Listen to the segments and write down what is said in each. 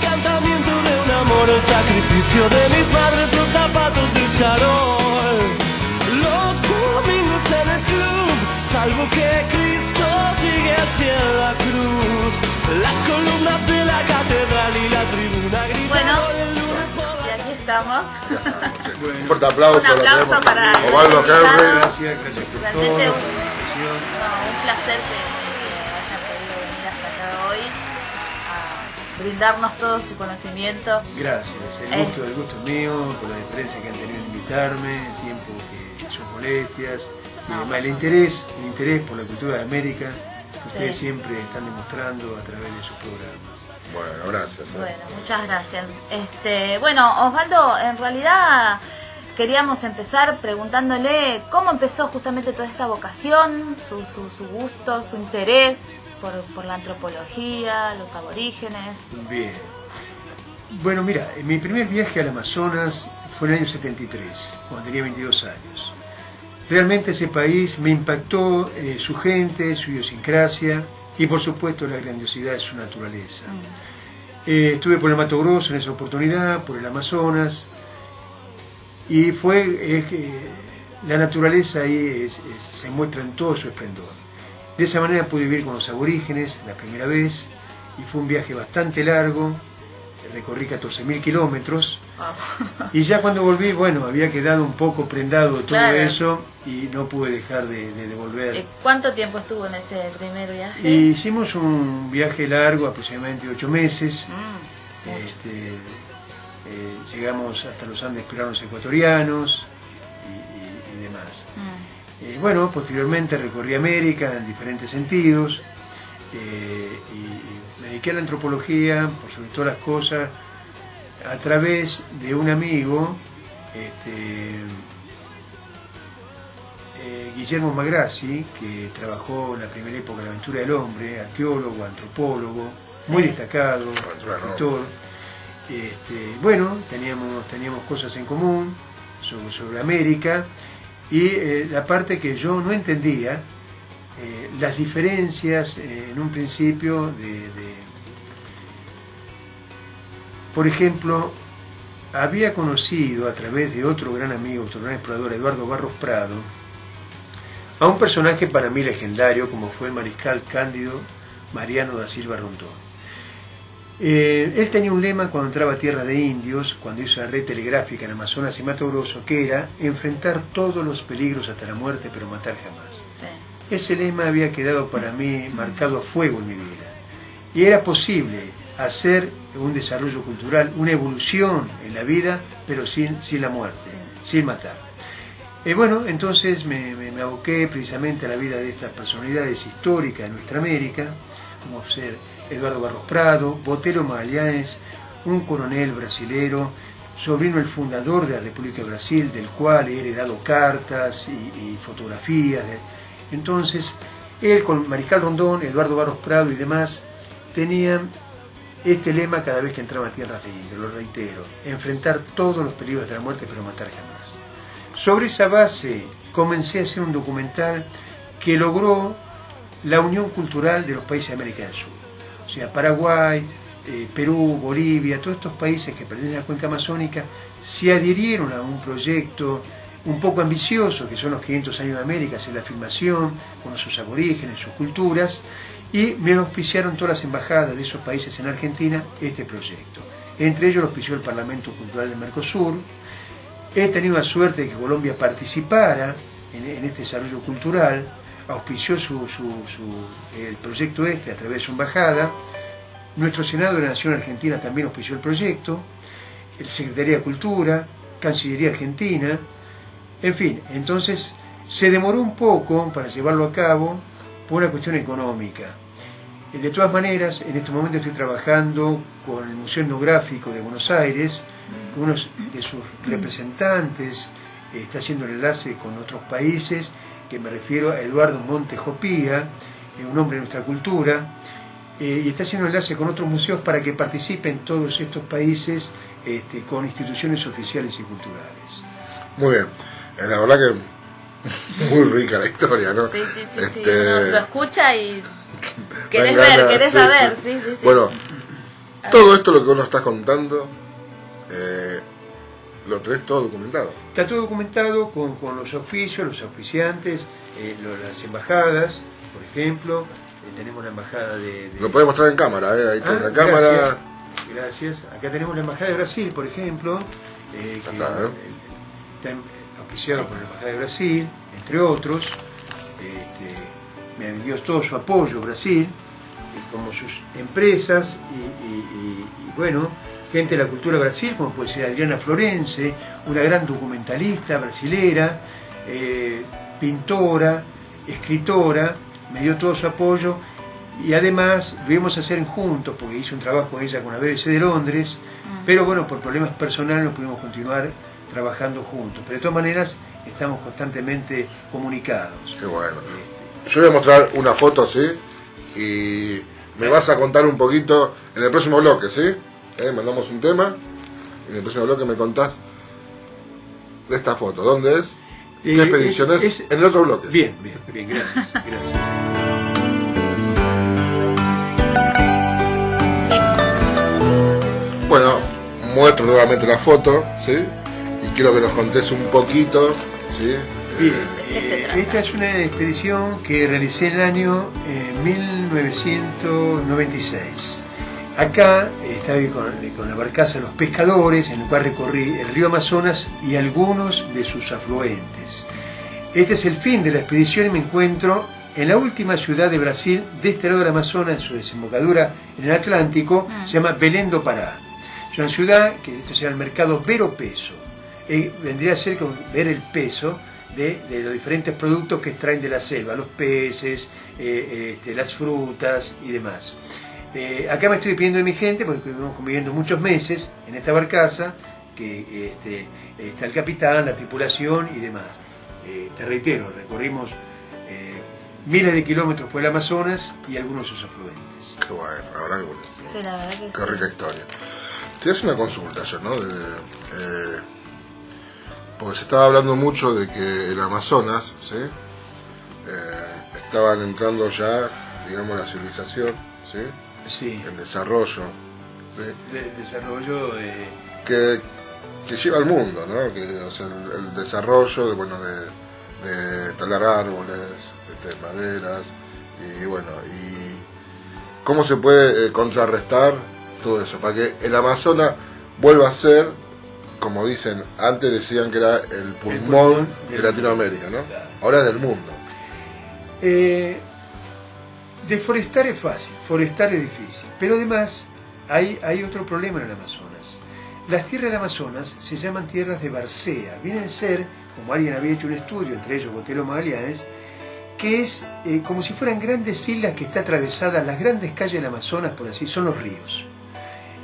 encantamiento de un amor, el sacrificio de mis madres, los zapatos de charol, los domingos en el club, salvo que Cristo sigue hacia la cruz, las columnas de la catedral y la tribuna gritan. Bueno, y aquí estamos. Un fuerte aplauso. Un aplauso para Osvaldo Henry. Gracias por todo. Realmente un placer que hayan podido venir hasta acá hoy a brindarnos todo su conocimiento. Gracias, el gusto es mío, por la diferencia que han tenido en invitarme, el tiempo que son molestias y demás, el interés por la cultura de América que ustedes siempre están demostrando a través de sus programas. Bueno, gracias. Bueno, muchas gracias. Bueno, Osvaldo, en realidad queríamos empezar preguntándole cómo empezó justamente toda esta vocación, su gusto, su interés por la antropología, los aborígenes. Bien. Bueno, mira, mi primer viaje al Amazonas fue en el año 73, cuando tenía 22 años. Realmente ese país me impactó, su gente, su idiosincrasia y por supuesto la grandiosidad de su naturaleza. Estuve por el Mato Grosso en esa oportunidad, por el Amazonas, y la naturaleza ahí se muestra en todo su esplendor. De esa manera pude vivir con los aborígenes la primera vez, y fue un viaje bastante largo, recorrí 14.000 kilómetros, y ya cuando volví, bueno, había quedado un poco prendado de todo eso, y no pude dejar de volver. ¿Cuánto tiempo estuvo en ese primer viaje? Hicimos un viaje largo, aproximadamente 8 meses. Llegamos hasta los Andes peruanos ecuatorianos y demás. Bueno, posteriormente recorrí América en diferentes sentidos y me dediqué a la antropología, por sobre todas las cosas, a través de un amigo, Guillermo Magrassi, que trabajó en la primera época de la aventura del hombre, arqueólogo, antropólogo, muy destacado, escritor. Bueno, teníamos cosas en común sobre América, y la parte que yo no entendía, las diferencias en un principio por ejemplo, había conocido a través de otro gran amigo, otro gran explorador, Eduardo Barros Prado, a un personaje para mí legendario como fue el mariscal Cándido Mariano da Silva Rondón. Él tenía un lema cuando entraba a tierra de indios, cuando hizo la red telegráfica en Amazonas y Mato Grosso, que era enfrentar todos los peligros hasta la muerte, pero matar jamás. Sí. Ese lema había quedado para mí marcado a fuego en mi vida. Y era posible hacer un desarrollo cultural, una evolución en la vida, pero sin la muerte, sin matar. Bueno, entonces me aboqué precisamente a la vida de estas personalidades históricas de nuestra América, como ser Eduardo Barros Prado, Botelho Magallanes, un coronel brasilero, sobrino del fundador de la República de Brasil, del cual he heredado cartas y fotografías. Entonces, él con Mariscal Rondón, Eduardo Barros Prado y demás, tenían este lema cada vez que entraba a tierras de indios, lo reitero: enfrentar todos los peligros de la muerte, pero matar jamás. Sobre esa base comencé a hacer un documental que logró la unión cultural de los países de América del Sur. O sea, Paraguay, Perú, Bolivia, todos estos países que pertenecen a la cuenca amazónica se adhirieron a un proyecto un poco ambicioso, que son los 500 años de América, hacer la filmación con sus aborígenes, sus culturas, y me auspiciaron todas las embajadas de esos países en Argentina este proyecto. Entre ellos lo auspició el Parlamento Cultural del Mercosur. He tenido la suerte de que Colombia participara en este desarrollo cultural, auspició el proyecto a través de su embajada. Nuestro Senado de la Nación Argentina también auspició el proyecto, el Secretaría de Cultura, Cancillería Argentina, en fin. Entonces se demoró un poco para llevarlo a cabo por una cuestión económica. De todas maneras, en este momento estoy trabajando con el Museo Etnográfico de Buenos Aires, con uno de sus representantes, está haciendo el enlace con otros países, que me refiero a Eduardo Montejopía, un hombre de nuestra cultura, y está haciendo enlace con otros museos para que participen todos estos países con instituciones oficiales y culturales. Muy bien, la verdad que muy rica la historia, ¿no? Sí, uno lo escucha y querés ver, querés saber. Sí. Bueno, Todo esto lo que vos nos estás contando, lo tenés todo documentado. Está todo documentado con los auspicios, los auspiciantes, las embajadas, por ejemplo. Tenemos la embajada de... Lo podés mostrar en cámara, ahí está la cámara. Gracias, gracias. Acá tenemos la embajada de Brasil, por ejemplo, que está auspiciado por la embajada de Brasil, entre otros. Me dio todo su apoyo Brasil, como sus empresas y bueno, gente de la cultura de Brasil, como puede ser Adriana Florense, una gran documentalista brasilera, pintora, escritora, me dio todo su apoyo y además lo íbamos a hacer juntos porque hice un trabajo ella con la BBC de Londres, pero bueno, por problemas personales no pudimos continuar trabajando juntos, pero de todas maneras estamos constantemente comunicados. Qué bueno. Yo voy a mostrar una foto, ¿sí? Y me vas a contar un poquito en el próximo bloque, ¿sí? Mandamos un tema y en el próximo bloque me contás de esta foto. ¿Dónde es? ¿Qué expedición es? En el otro bloque. Bien, gracias, gracias. Bueno, muestro nuevamente la foto, ¿sí? Y quiero que nos contés un poquito, ¿sí? Bien, esta es una expedición que realicé en el año 1996. Acá estaba con la barcaza Los Pescadores, en el cual recorrí el río Amazonas y algunos de sus afluentes. Este es el fin de la expedición y me encuentro en la última ciudad de Brasil, de este lado del Amazonas, en su desembocadura en el Atlántico, se llama Belém do Pará. Es una ciudad que esto se llama el mercado Ver o Peso. Vendría a ser como ver el peso de los diferentes productos que extraen de la selva, los peces, las frutas y demás. Acá me estoy despidiendo de mi gente porque estuvimos conviviendo muchos meses en esta barcaza, que está el capitán, la tripulación y demás. Te reitero, recorrimos miles de kilómetros por el Amazonas y algunos de sus afluentes. Qué bueno, la verdad que buenísimo. Sí, la verdad que Qué rica historia. Te hace una consulta yo, ¿no? Porque se estaba hablando mucho de que el Amazonas, ¿sí? Estaban entrando ya, digamos, la civilización, ¿sí? Sí. El desarrollo, ¿sí? Desarrollo que lleva al mundo, ¿no? Que, o sea, el desarrollo de talar árboles, maderas, y bueno, y cómo se puede contrarrestar todo eso, para que el Amazonas vuelva a ser, como dicen, antes decían que era el pulmón de Latinoamérica, ¿no? Ahora es del mundo. Deforestar es fácil, forestar es difícil, pero además hay otro problema en el Amazonas. Las tierras del Amazonas se llaman tierras de Barcea, vienen a ser, como alguien había hecho un estudio, entre ellos Botero Magallanes, que es como si fueran grandes islas que está atravesadas, las grandes calles del Amazonas, por así, son los ríos.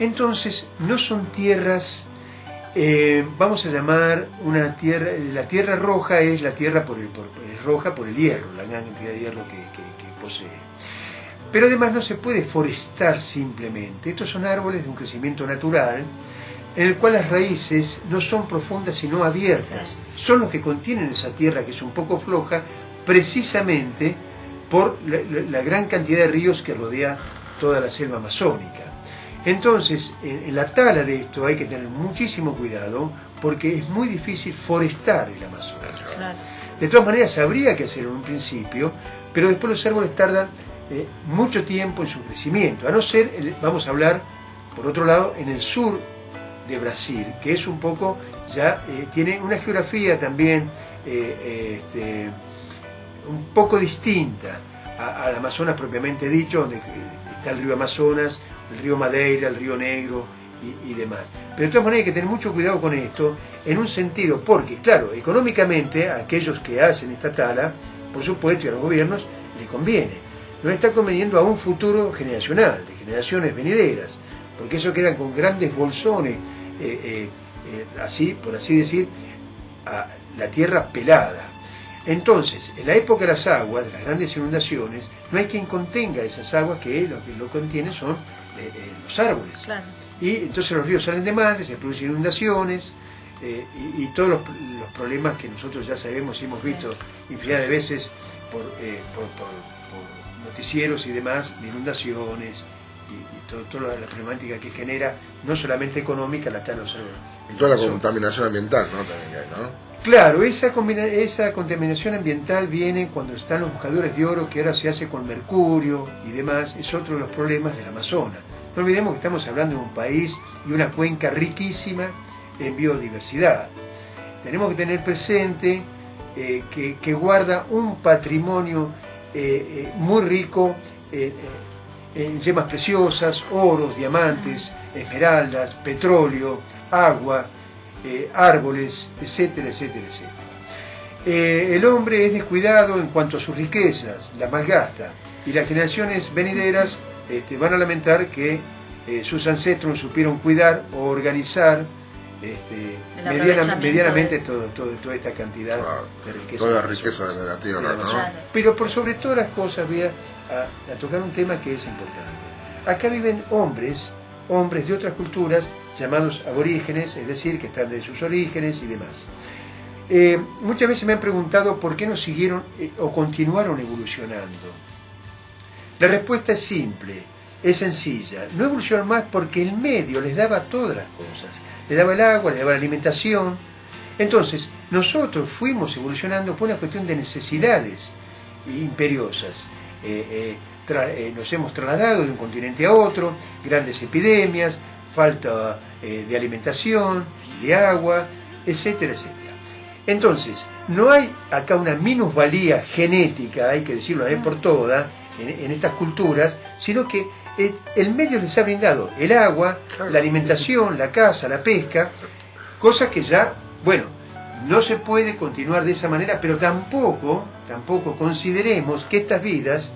Entonces, no son tierras, vamos a llamar una tierra, la tierra roja es la tierra es roja por el hierro, la gran cantidad de hierro que posee. Pero además no se puede forestar simplemente. Estos son árboles de un crecimiento natural, en el cual las raíces no son profundas sino abiertas. Son los que contienen esa tierra que es un poco floja, precisamente por la gran cantidad de ríos que rodea toda la selva amazónica. Entonces, en la tala de esto hay que tener muchísimo cuidado porque es muy difícil forestar el Amazonas. Claro. De todas maneras, habría que hacerlo en un principio, pero después los árboles tardan mucho tiempo en su crecimiento, a no ser, vamos a hablar, por otro lado, en el sur de Brasil, que es un poco, ya tiene una geografía también un poco distinta al Amazonas propiamente dicho, donde está el río Amazonas, el río Madeira, el río Negro y demás. Pero de todas maneras hay que tener mucho cuidado con esto, en un sentido, porque claro, económicamente a aquellos que hacen esta tala, por supuesto, y a los gobiernos les conviene. Nos está conveniendo a un futuro generacional, de generaciones venideras, porque eso quedan con grandes bolsones, así, por así decir, a la tierra pelada. Entonces, en la época de las aguas, de las grandes inundaciones, no hay quien contenga esas aguas que lo contienen son los árboles. Claro. Y entonces los ríos salen de madre, se producen inundaciones y todos los problemas que nosotros ya sabemos y hemos visto infinidad de veces por noticieros y demás, de inundaciones toda la problemática que genera, no solamente económica, la tala de los árboles. Y toda la contaminación ambiental, ¿no? También que hay, ¿no? Claro, esa contaminación ambiental viene cuando están los buscadores de oro, que ahora se hace con mercurio y demás, es otro de los problemas del Amazonas. No olvidemos que estamos hablando de un país y una cuenca riquísima en biodiversidad. Tenemos que tener presente que guarda un patrimonio muy rico en gemas preciosas, oros, diamantes, esmeraldas, petróleo, agua, árboles, etcétera, etcétera, etcétera. El hombre es descuidado en cuanto a sus riquezas, las malgasta, y las generaciones venideras van a lamentar que sus ancestros no supieron cuidar o organizar medianamente toda esta cantidad de riqueza. Toda la riqueza de la tierra, ¿no? Pero por sobre todas las cosas voy a tocar un tema que es importante. Acá viven hombres de otras culturas llamados aborígenes, es decir, que están de sus orígenes y demás. Muchas veces me han preguntado por qué no siguieron o continuaron evolucionando. La respuesta es simple, es sencilla. No evolucionaron más porque el medio les daba todas las cosas. Les daba el agua, les daba la alimentación. Entonces, nosotros fuimos evolucionando por una cuestión de necesidades imperiosas. Nos hemos trasladado de un continente a otro, grandes epidemias, falta de alimentación, de agua, etcétera, etcétera. Entonces, no hay acá una minusvalía genética, hay que decirlo una vez por todas, en estas culturas, sino que el medio les ha brindado el agua, la alimentación, la caza, la pesca, cosas que ya, bueno, no se puede continuar de esa manera, pero tampoco consideremos que estas vidas,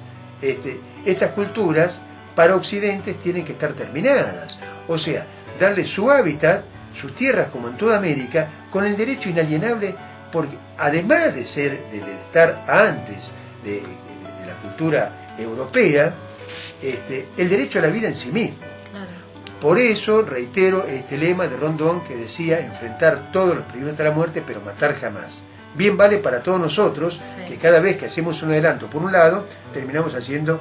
estas culturas, para Occidente tienen que estar terminadas. O sea, darle su hábitat, sus tierras, como en toda América, con el derecho inalienable, porque además de estar antes de la cultura europea, el derecho a la vida en sí mismo. Claro. Por eso reitero este lema de Rondón que decía enfrentar todos los peligros de la muerte, pero matar jamás. Bien vale para todos nosotros, sí, que cada vez que hacemos un adelanto por un lado, terminamos haciendo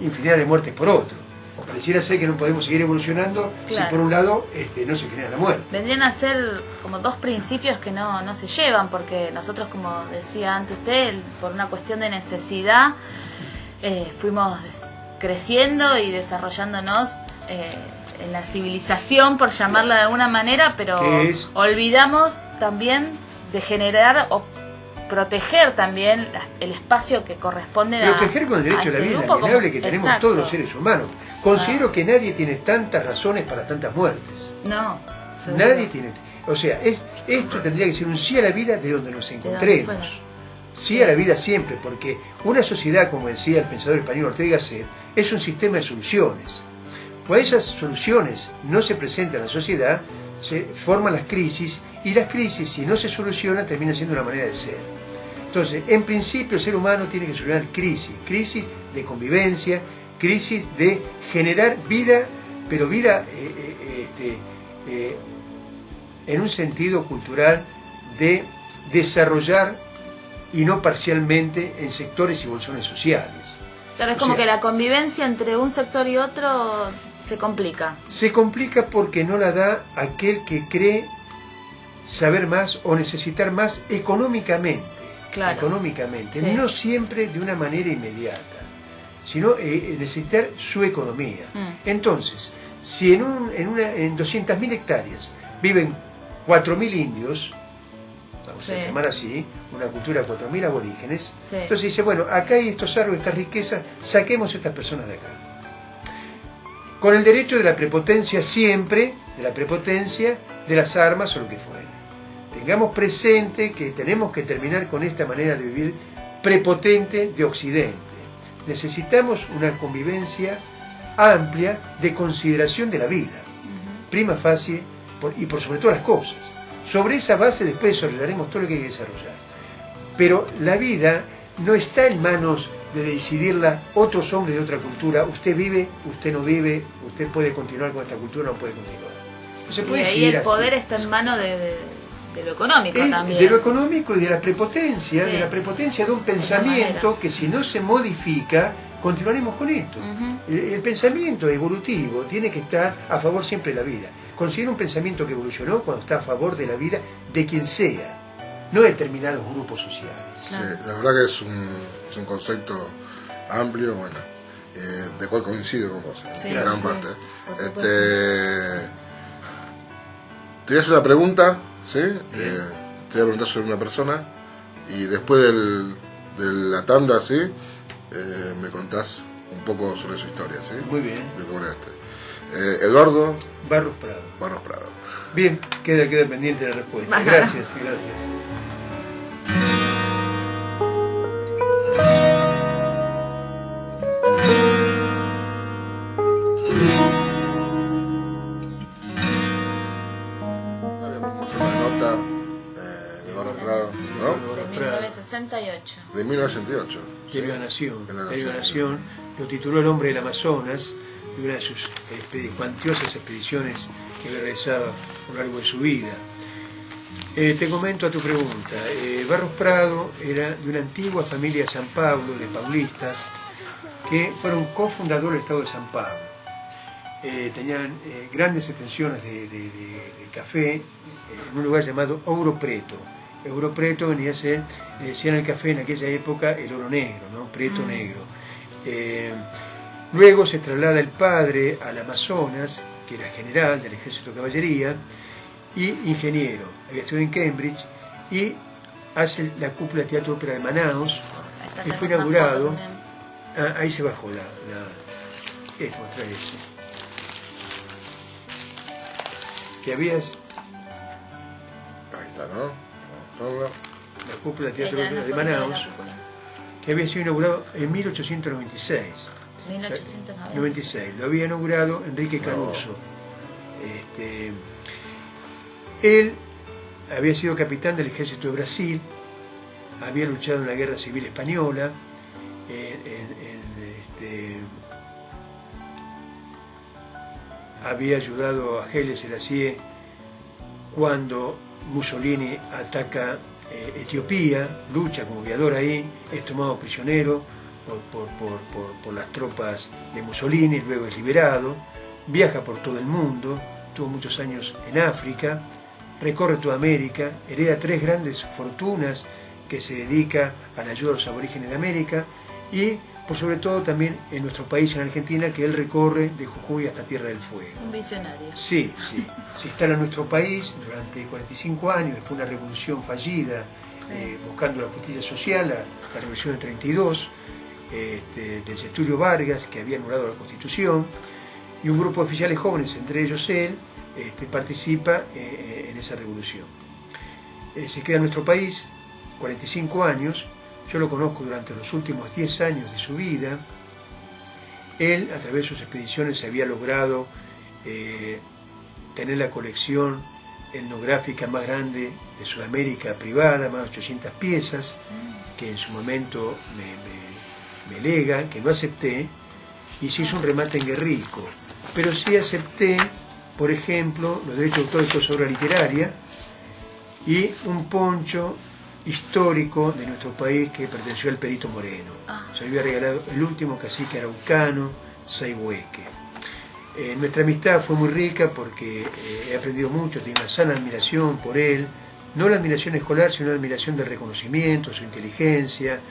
infinidad de muertes por otro. Pareciera ser que no podemos seguir evolucionando, claro, si por un lado no se genera la muerte. Vendrían a ser como dos principios que no se llevan, porque nosotros, como decía antes usted, por una cuestión de necesidad, fuimos creciendo y desarrollándonos en la civilización, por llamarla de alguna manera, pero olvidamos también de generar o proteger también el espacio que corresponde a proteger con el derecho a la vida inalienable que tenemos, exacto, todos los seres humanos. Considero que nadie tiene tantas razones para tantas muertes. No, nadie tiene. O sea, esto tendría que ser un sí a la vida de donde nos encontremos. Sí a la vida siempre, porque una sociedad, como decía el pensador español Ortega y Gasset, es un sistema de soluciones. Cuando esas soluciones no se presentan en la sociedad, se forman las crisis, y las crisis, si no se solucionan, terminan siendo una manera de ser. Entonces, en principio, el ser humano tiene que solucionar crisis de convivencia, crisis de generar vida, pero vida en un sentido cultural de desarrollar y no parcialmente en sectores y bolsones sociales. Claro, es como que la convivencia entre un sector y otro se complica. Se complica porque no la da aquel que cree saber más o necesitar más económicamente. Claro. Económicamente, sí, no siempre de una manera inmediata, sino necesitar su economía. Entonces, si en 200.000 hectáreas viven 4.000 indios, vamos a llamar así, una cultura de 4.000 aborígenes, entonces dice, bueno, acá hay estos árboles, estas riquezas, saquemos a estas personas de acá. Con el derecho de la prepotencia siempre, de la prepotencia de las armas o lo que fuere. Tengamos presente que tenemos que terminar con esta manera de vivir prepotente de Occidente. Necesitamos una convivencia amplia de consideración de la vida, prima facie y por sobre todas las cosas. Sobre esa base después desarrollaremos todo lo que hay que desarrollar. Pero la vida no está en manos de decidirla otros hombres de otra cultura. Usted vive, usted no vive, usted puede continuar con esta cultura, no puede continuar. No se puede y ahí el poder está en manos de lo económico también. De lo económico y de la prepotencia, de un pensamiento que si no se modifica, continuaremos con esto. El pensamiento evolutivo tiene que estar a favor siempre de la vida. Considero un pensamiento que evolucionó cuando está a favor de la vida de quien sea, no de determinados grupos sociales. Claro. Sí, la verdad que es un concepto amplio, bueno, de cual coincido con vos, Sí, en gran sí, parte. por supuesto. Te voy a hacer una pregunta, ¿sí? Te voy a preguntar sobre una persona y después de la tanda, ¿sí? Me contás un poco sobre su historia, ¿sí? Muy bien. Eduardo Barros Prado. Barros Prado. Bien, queda pendiente la respuesta. Gracias. Habíamos puesto una nota de Barros Prado, ¿no? De 1968. De 1968. Televisión Nación. En la Televisión Nación. Nación lo tituló El hombre del Amazonas, de una de sus cuantiosas expediciones que había realizado a lo largo de su vida. Te comento a tu pregunta. Barros Prado era de una antigua familia de San Pablo, de paulistas, que fueron cofundadores del Estado de San Pablo. Tenían grandes extensiones de café en un lugar llamado Ouro Preto. Ouro Preto venía a ser, decían el café en aquella época, el oro negro, ¿no? Preto negro. Luego se traslada el padre al Amazonas, que era general del ejército de caballería y ingeniero. Había estudiado en Cambridge y hace la cúpula de Teatro Ópera de Manaus, que fue inaugurado. Ahí se bajó esto, trae eso. Que habías Ahí está, ¿no? la cúpula de Teatro Ópera de Manaus, que había sido inaugurado en 1896. 1896. Lo había inaugurado Enrique Caruso. Él había sido capitán del ejército de Brasil, había luchado en la guerra civil española, había ayudado a Haile Selassie cuando Mussolini ataca Etiopía, lucha como aviador ahí, es tomado prisionero por las tropas de Mussolini, luego es liberado, viaja por todo el mundo, tuvo muchos años en África, recorre toda América, hereda 3 grandes fortunas que se dedica a la ayuda a los aborígenes de América y por sobre todo también en nuestro país, en Argentina, que él recorre de Jujuy hasta Tierra del Fuego. Un visionario. Sí. Se instala en nuestro país durante 45 años, después de una revolución fallida, buscando la justicia social, la revolución del 32, de Getúlio Vargas, que había anulado la Constitución, y un grupo de oficiales jóvenes, entre ellos él, participa en esa revolución. Se queda en nuestro país 45 años, yo lo conozco durante los últimos 10 años de su vida. Él, a través de sus expediciones, había logrado tener la colección etnográfica más grande de Sudamérica privada, más de 800 piezas, que en su momento me lega, que no acepté, y se hizo un remate en Guerrico. Pero sí acepté, por ejemplo, los derechos de autor de su obra literaria y un poncho histórico de nuestro país que perteneció al Perito Moreno. Se le había regalado el último cacique araucano, Sayhueque. Nuestra amistad fue muy rica porque he aprendido mucho, tengo una sana admiración por él, no la admiración escolar, sino la admiración del reconocimiento, su inteligencia,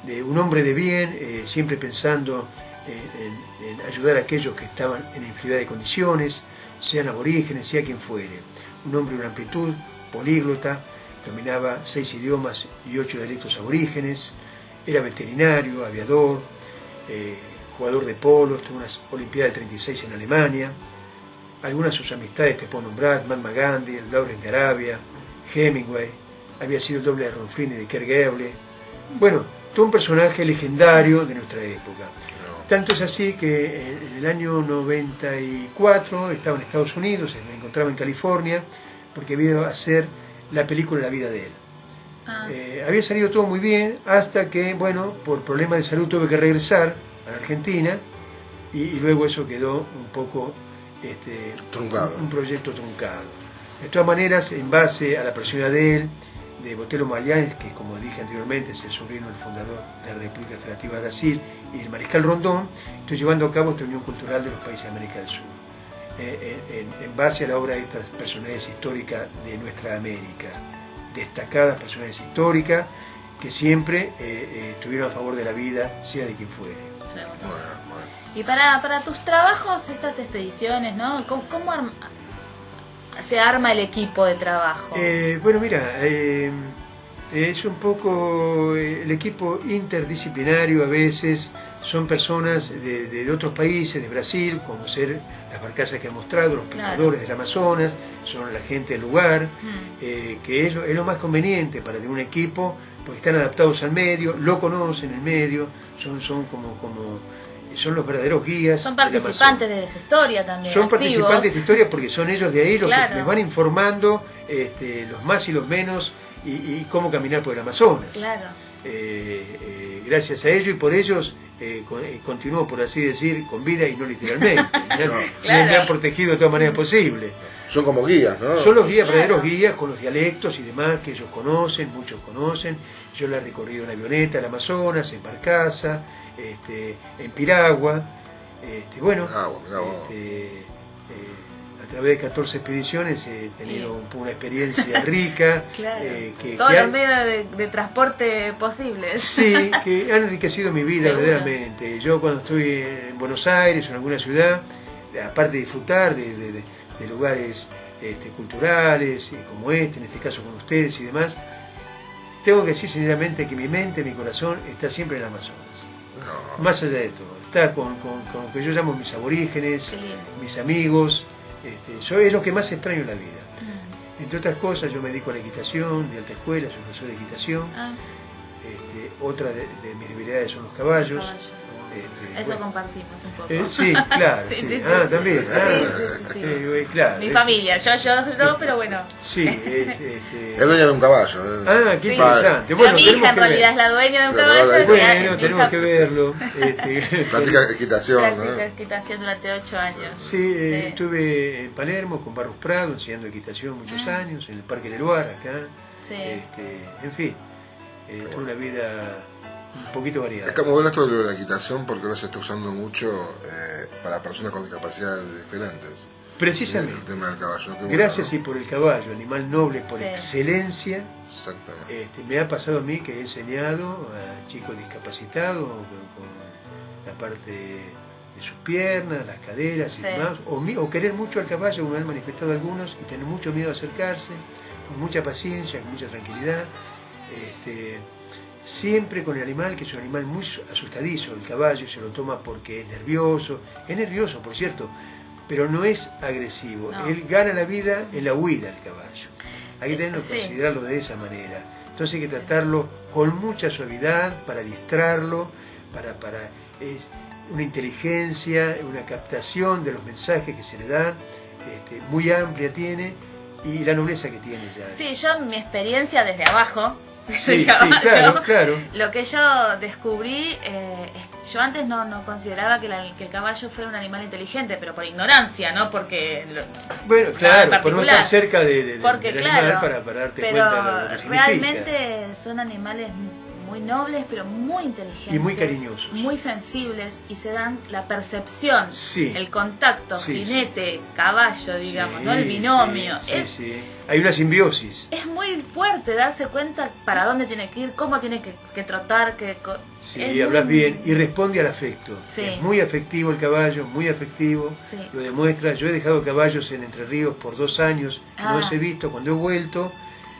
de un hombre de bien, siempre pensando en ayudar a aquellos que estaban en infinidad de condiciones, sean aborígenes, sea quien fuere. Un hombre de una amplitud, políglota, dominaba 6 idiomas y 8 dialectos aborígenes, era veterinario, aviador, jugador de polo, estuvo en unas Olimpiadas del 36 en Alemania. Algunas de sus amistades te puedo nombrar: Mahatma Gandhi, Lawrence de Arabia, Hemingway, había sido el doble de Ronfrini de Kergueble. Bueno, todo un personaje legendario de nuestra época. Tanto es así que en el año 94 estaba en Estados Unidos, me encontraba en California, porque había ido a hacer la película La vida de él. Había salido todo muy bien hasta que, bueno, por problemas de salud tuve que regresar a la Argentina y luego eso quedó un poco truncado. Un proyecto truncado. De todas maneras, en base a la personalidad de él, de Botelho Magalhães, que como dije anteriormente es el sobrino del fundador de la República Federativa de Brasil, y el Mariscal Rondón, estoy llevando a cabo esta Unión Cultural de los Países de América del Sur, en base a la obra de estas personalidades históricas de nuestra América, destacadas personalidades históricas que siempre estuvieron a favor de la vida, sea de quien fuere. Sí, bueno. Y para tus trabajos, estas expediciones, ¿no? ¿Cómo se arma el equipo de trabajo? Bueno, mira, es un poco el equipo interdisciplinario. A veces son personas de otros países, de Brasil, como ser las barcazas que he mostrado, los pescadores del Amazonas, son la gente del lugar, que es lo más conveniente para tener un equipo, porque están adaptados al medio, lo conocen el medio, son los verdaderos guías. Son participantes de esa historia también. Son activos. Participantes de esa historia porque son ellos de ahí los Claro. que me van informando los más y los menos y cómo caminar por el Amazonas. Claro. Gracias a ellos y por ellos continúo, por así decir, con vida y no literalmente. Me han protegido de todas maneras posibles. Son como guías, ¿no? Son los guías, Claro. verdaderos guías, con los dialectos y demás que ellos conocen, muchos conocen. Yo la he recorrido en avioneta, el Amazonas, en barcaza, en piragua. Bueno, Mirá vos. a través de 14 expediciones he tenido una experiencia rica. Claro. Que Todos han- los medios de transporte posibles. Sí, que han enriquecido mi vida Seguro. verdaderamente. Yo cuando estoy en Buenos Aires o en alguna ciudad, aparte de disfrutar de lugares culturales como en este caso con ustedes y demás, tengo que decir sinceramente que mi mente, mi corazón está siempre en el Amazonas. No. Más allá de todo, está con lo que yo llamo mis aborígenes, Qué lindo. mis amigos. Yo es lo que más extraño en la vida. Mm. Entre otras cosas, yo me dedico a la equitación, de alta escuela, soy profesor de equitación. Ah, Otra de mis debilidades son los caballos. caballos. Eso Bueno, compartimos un poco. sí, claro. Sí, Sí. sí, sí. También. Sí. Claro. Mi familia, yo no, pero bueno. Sí, Es dueña de un caballo. qué Sí. interesante. Bueno, Bueno, mi hija tenemos en que realidad es ver. la dueña de un Sí, caballo. bueno, Bueno, tenemos que verlo. Practica equitación, Practica ¿no? equitación durante 8 años. Sí, estuve en Palermo con Barros Prado enseñando equitación muchos años, en el Parque del Luar, acá. Sí. En fin, tuve una vida un poquito variada. Está muy bueno esto de la equitación porque ahora se está usando mucho para personas con discapacidades diferentes. Precisamente. El tema del caballo. Qué bueno, Gracias ¿no? y por el caballo, animal noble por Sí. excelencia. Exactamente. Me ha pasado a mí que he enseñado a chicos discapacitados con la parte de sus piernas, las caderas y Sí. demás, o querer mucho al caballo, como han manifestado algunos, y tener mucho miedo a acercarse, con mucha paciencia, con mucha tranquilidad, siempre con el animal, que es un animal muy asustadizo. El caballo se lo toma porque es nervioso por cierto, pero no es agresivo. No. Él gana la vida en la huida del caballo. Hay que tenerlo, Sí. considerarlo de esa manera. Entonces hay que tratarlo con mucha suavidad para distraerlo, es una inteligencia, una captación de los mensajes que se le dan, muy amplia tiene, y la nobleza que tiene ya. Sí, yo en mi experiencia desde abajo, Sí, del caballo, claro. lo que yo descubrí, yo antes no consideraba que el caballo fuera un animal inteligente, pero por ignorancia, no porque... Bueno, en claro, por no particular. estar cerca del Porque animal claro, para darte pero cuenta de lo que significa. realmente son animales muy nobles, pero muy inteligentes. Y muy cariñosos. Muy sensibles, y se dan la percepción, Sí. el contacto, Sí, jinete, caballo, digamos, Sí, ¿no? El binomio. sí, sí. Hay una simbiosis. Es muy fuerte darse cuenta para dónde tiene que ir, cómo tiene que trotar, Sí, es hablas muy- bien y responde al afecto. Sí. Es muy afectivo el caballo, muy afectivo. Sí. Lo demuestra. Yo he dejado caballos en Entre Ríos por 2 años, no Ah. los he visto. Cuando he vuelto,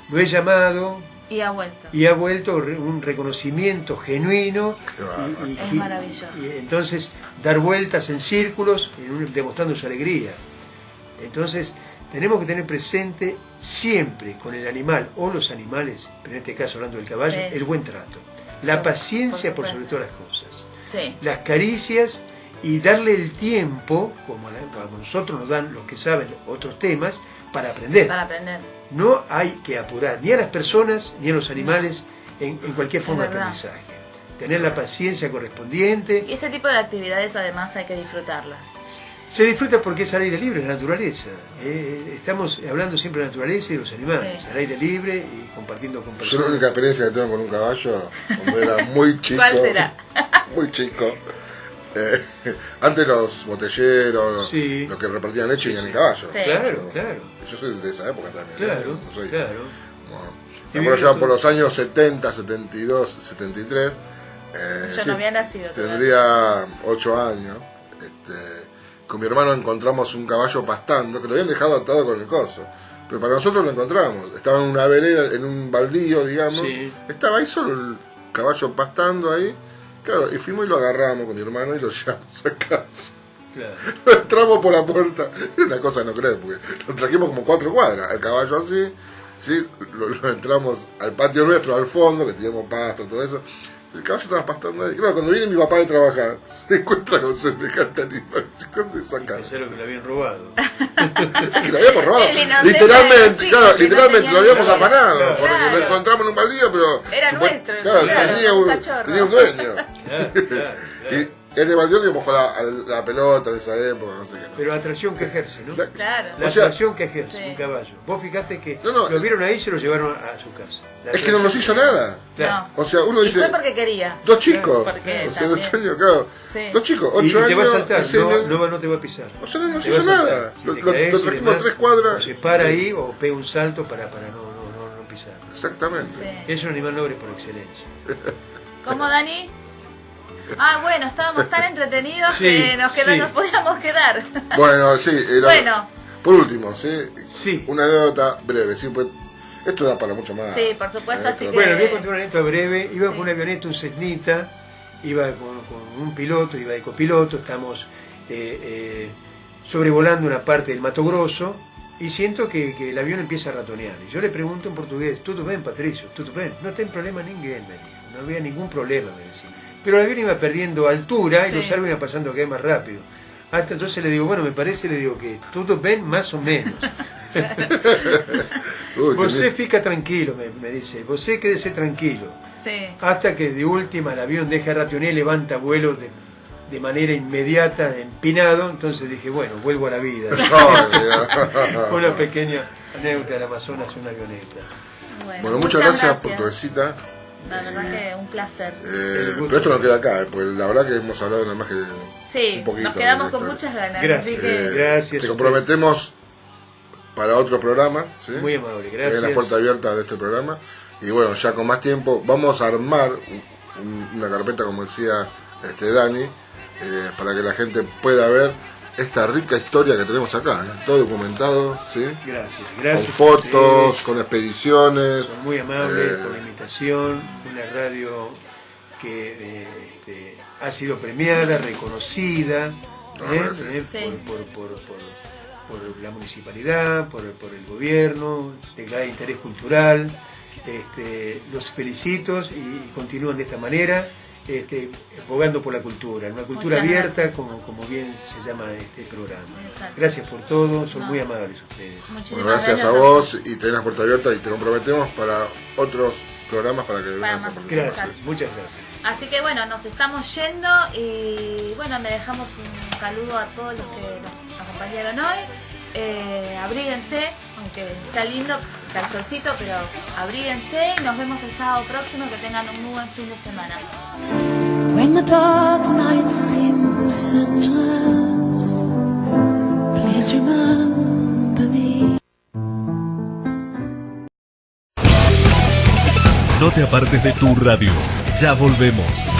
lo he llamado Y ha vuelto. y ha vuelto un reconocimiento genuino. Qué bárbaro. Es maravilloso. Y entonces dar vueltas en círculos, demostrando su alegría. Entonces tenemos que tener presente siempre con el animal o los animales, pero en este caso hablando del caballo, Sí. el buen trato. La Sí, paciencia por por sobre todas las cosas. Sí. Las caricias y darle el tiempo, como a nosotros nos dan los que saben otros temas, para aprender. Para aprender. No hay que apurar ni a las personas ni a los animales en cualquier forma de verdad. aprendizaje. Tener la paciencia correspondiente. Y este tipo de actividades además hay que disfrutarlas. Se disfruta porque es al aire libre, la naturaleza. Estamos hablando siempre de la naturaleza y de los animales, Sí. al aire libre y compartiendo con Yo personas. la única experiencia que tengo con un caballo, cuando era muy chico. ¿Cuál será? Muy chico. Antes los botelleros, Sí. los que repartían leche, venían en caballo. Sí. Claro, claro, Yo soy de esa época también. claro, No soy, claro. Bueno, Y me acuerdo viví ya por los años 70, 72, 73. Yo sí, no había nacido todavía. Tendría 8 años. Con mi hermano encontramos un caballo pastando, que lo habían dejado atado con el coso. Pero para nosotros lo encontramos. Estaba en una vereda, en un baldío, digamos. Sí. Estaba ahí solo el caballo pastando ahí. Claro, y fuimos y lo agarramos con mi hermano y lo llevamos a casa. Claro. Entramos por la puerta. Era una cosa de no creer, porque lo trajimos como 4 cuadras. El caballo así, ¿sí? Lo entramos al patio nuestro, al fondo, que teníamos pasto, todo eso. El caballo estaba pastando ahí. Claro, cuando viene mi papá de trabajar, se encuentra con semejante animal. ¿Dónde Y sacaron? pensaron que lo habían robado. Es que lo habíamos robado. Es la inocencia de los Literalmente, chicos claro, que no literalmente tenían lo habíamos idea. afanado. Claro. Porque lo encontramos en un baldío, pero. Era nuestro, Claro, claro, tenía, un un, cachorro. tenía un dueño. Claro, claro, claro. Y en el baldío íbamos con la pelota de esa época, no sé qué. Pero atracción que ejerce, ¿no? Claro. La O sea, atracción que ejerce sí. un caballo. Vos fijate que No, lo vieron ahí y se lo llevaron a su casa. La Es que no nos hizo nada. Claro. No. O sea, uno Y dice. fue porque quería. 2 chicos. Porque O sea, 2 también. años, claro. Sí. 2 chicos, Y 8 años. te va a saltar, ese nene- no te va a pisar. O sea, no nos Te hizo va a saltar. nada. Si Lo te caes lo y trajimos demás, 3 cuadras. o se para ahí o pega un salto para no pisar. Exactamente. Sí. Es un animal noble por excelencia. ¿Cómo, Dani? Ah, bueno, estábamos tan entretenidos Sí, que no sí. nos podíamos quedar. Bueno, sí. Bueno. Por último, ¿sí? Sí. Una anécdota breve, ¿sí? Pues, esto da para mucho más. Sí, por supuesto, así Esto- que- Bueno, voy a contar una anécdota breve. Iba Sí. con una avioneta, un Cessnita, iba con un piloto, iba de copiloto, estamos sobrevolando una parte del Mato Grosso y siento que el avión empieza a ratonear. Y yo le pregunto en portugués, ¿tudo bem, Patricio? ¿Tudo bem? No tem problema ninguém, me dijo. No había ningún problema, me decía. Pero el avión iba perdiendo altura y Sí. los árboles iban pasando cada vez más rápido. Hasta entonces le digo, bueno, me parece, le digo que tudo bem más o menos. Uy, Você fica tranquilo, me dice, você quédese tranquilo. Sí. Hasta que de última el avión deja de ratonear y levanta vuelo de manera inmediata, empinado. Entonces dije, bueno, vuelvo a la vida. Una pequeña anécdota del Amazonas, una avioneta. Bueno, muchas gracias por tu visita. La verdad que un placer. Pero esto no queda acá, pues la verdad que hemos hablado nada más que Sí, un poquito. nos quedamos de con esto. muchas ganas. Gracias. Así que, Gracias. Te comprometemos para otro programa, ¿sí? Muy amable, Tienes la gracias. puerta abierta de este programa. Y bueno, ya con más tiempo, vamos a armar una carpeta, como decía Dani, para que la gente pueda ver esta rica historia que tenemos acá, todo documentado, ¿sí? Gracias, Con gracias. a fotos, ustedes. con expediciones. Son muy amables Eh, por la invitación. Una radio que ha sido premiada, reconocida gracias. Sí. por la municipalidad, por el gobierno, declarada de interés cultural. Los felicito y continúan de esta manera, abogando por la cultura, una cultura Muchas abierta, gracias. como bien se llama este programa. Exacto. Gracias por todo, son No. muy amables ustedes. muchísimas Bueno, gracias a vos y tenés la puerta abierta y te comprometemos para otros programas para que vengas a más. participar. Gracias, muchas gracias. Así que bueno, nos estamos yendo y bueno, le dejamos un saludo a todos los que nos acompañaron hoy. Abríguense, aunque está lindo, está el solcito, pero abríguense y nos vemos el sábado próximo. Que tengan un muy buen fin de semana. When the dark night seems endless, please remember me. No te apartes de tu radio. Ya volvemos.